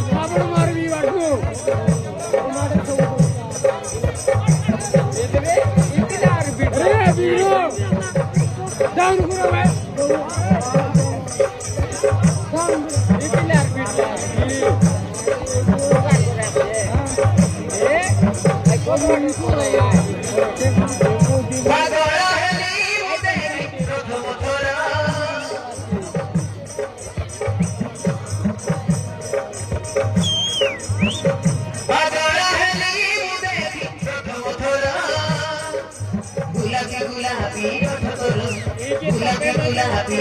झापड़ मारवी वाटू अरे बीरो डाउन करो भाई इतने आर्बिट आई कौन को यार गुलाबी